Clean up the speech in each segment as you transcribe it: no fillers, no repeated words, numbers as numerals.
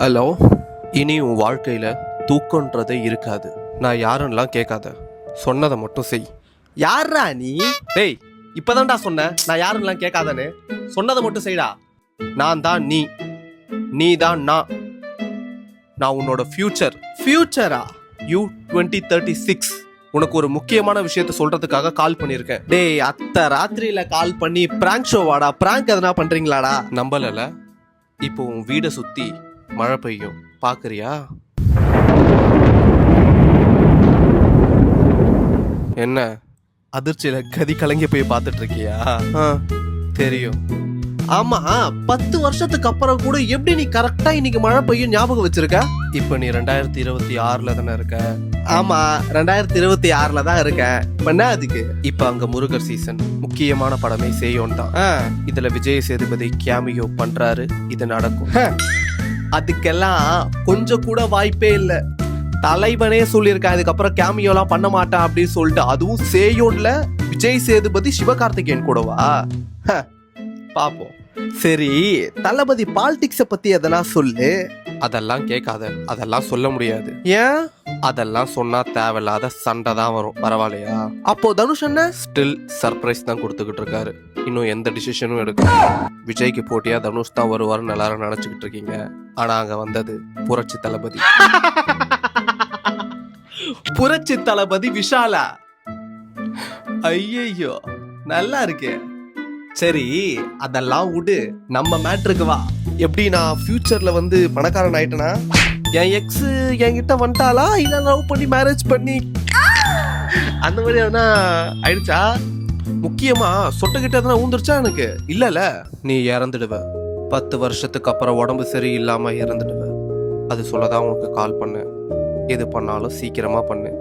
Hello. இனி உன் வாழ்க்கையில் தூக்கன்றதே இருக்காது. நான் யாருன்னெலாம் கேட்காத, சொன்னதை மட்டும் செய். யாரா நீ? டேய், இப்போதான்டா சொன்னேன் நான் யாருன்னெலாம் கேட்காதன்னு. சொன்னதை மட்டும் செய்டா. நான் தான் நீ, நீ தான் நான். நான் உன்னோட ஃபியூச்சர். ஃபியூச்சரா? யூ 2036. உனக்கு ஒரு முக்கியமான விஷயத்த சொல்றதுக்காக கால் பண்ணியிருக்கேன். டேய், அத்தை ராத்திரியில கால் பண்ணி பிராங்க் ஷோவாடா? பிராங்க் எதனா பண்றீங்களாடா? நம்பலல. இப்போ உன் வீடை சுத்தி மழை பெய்யும், பாக்குறியா? என்ன அதிர்ச்சியில கதி கலங்கி போய் பார்த்துட்டு இருக்கியா? தெரியும். ஆமா, 10 வருஷத்துக்கு அப்புறம் கூட எப்படி நீ கரெக்டா இன்னைக்கு மழை பெய்யும் ஞாபகம் வச்சிருக்க? இப்ப நீ 2026ல தானே இருக்க? ஆமா, 2026ல தான் இருக்கேன். இப்ப என்ன அதுக்கு? இப்ப அங்க முருகர் சீசன். முக்கியமான படமே சேயோன் தான். இதுல விஜய் சேதுபதி கேமியோ பண்றாரு. இது நடக்கும். அதுக்கெல்லாம் கொஞ்சம் கூட வாய்ப்பே இல்ல. தலைவனே சொல்லியிருக்கேன் இதுக்கப்புறம் கேமியோலாம் பண்ண மாட்டான் அப்படின்னு சொல்லிட்டு. அதுவும் சேயோன்ல விஜய் சேதுபதி சிவகார்த்திகேயன் கூடவா? பாப்போம். சரி, தளபதி பாலிடிக்ஸ பத்தி எதனா சொல்லு. அதெல்லாம் கேட்காத, அதெல்லாம் சொல்ல முடியாது. ஏன்? அதெல்லாம் சொன்னா தேவையில்லாத சண்டை தான் வரும். பரவாயில்லையா? அப்போ தனுஷ் என்ன ஸ்டில் சர்ப்ரைஸ் தான் கொடுத்துக்கிட்டு இருக்காரு. இன்னும் எந்த டிசிஷனும் எடுக்க. விஜய்க்கு போட்டியா தனுஷ் தான் வருவாருன்னு எல்லாரும் நினைச்சுக்கிட்டு இருக்கீங்க. ஆனா அங்க வந்தது புரட்சி தளபதி. புரட்சி தளபதி விஷாலா? ஐயோ, நல்லா இருக்கு. சரி, அதெல்லாம் விடு, நம்ம மேட்ருக்கு வா. எப்படி நான் ஃபியூச்சர்ல வந்து பணக்காரன் ஆயிட்டேனா? என் எக்ஸ் என்கிட்ட வந்துட்டாளா, இல்ல லவ் பண்ணி மேரேஜ் பண்ணி அந்த மாதிரி எதனா ஆயிடுச்சா? முக்கியமா சொட்டுக்கிட்ட எதனா ஊந்துருச்சா? எனக்கு இல்லல. நீ இறந்துடுவ. 10 வருஷத்துக்கு அப்புறம் உடம்பு சரி இல்லாம இறந்துடுவ. அது சொல்லதான் உனக்கு கால் பண்ணேன். எது பண்ணாலும் சீக்கிரமா பண்ணு.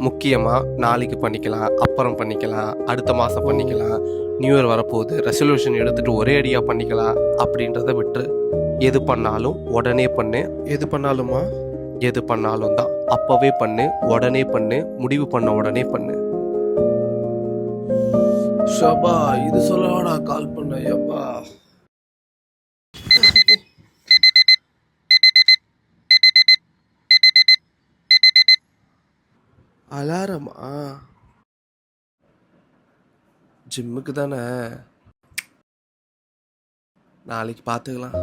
முக்கியமா நாளைக்கு பண்ணிக்கலாம், அப்புறம் பண்ணிக்கலாம், அடுத்த மாசம் பண்ணிக்கலாம், நியூ இயர் வரப்போகுது, ரெசல்யூஷன் எடுத்துட்டு ஒரே அடியா பண்ணிக்கலாம் அப்படின்றத விட்டு எது பண்ணாலும் உடனே பண்ணு. எது பண்ணாலுமா? எது பண்ணாலும் தான். அப்பவே பண்ணு, உடனே பண்ணு, முடிவு பண்ண உடனே பண்ணு. ஷபா, இது சொல்லவாடா கால் பண்ண? யப்பா, அலாரமா? ஜிம்முக்கு தானே. நாளைக்கு பார்த்துக்கலாம்.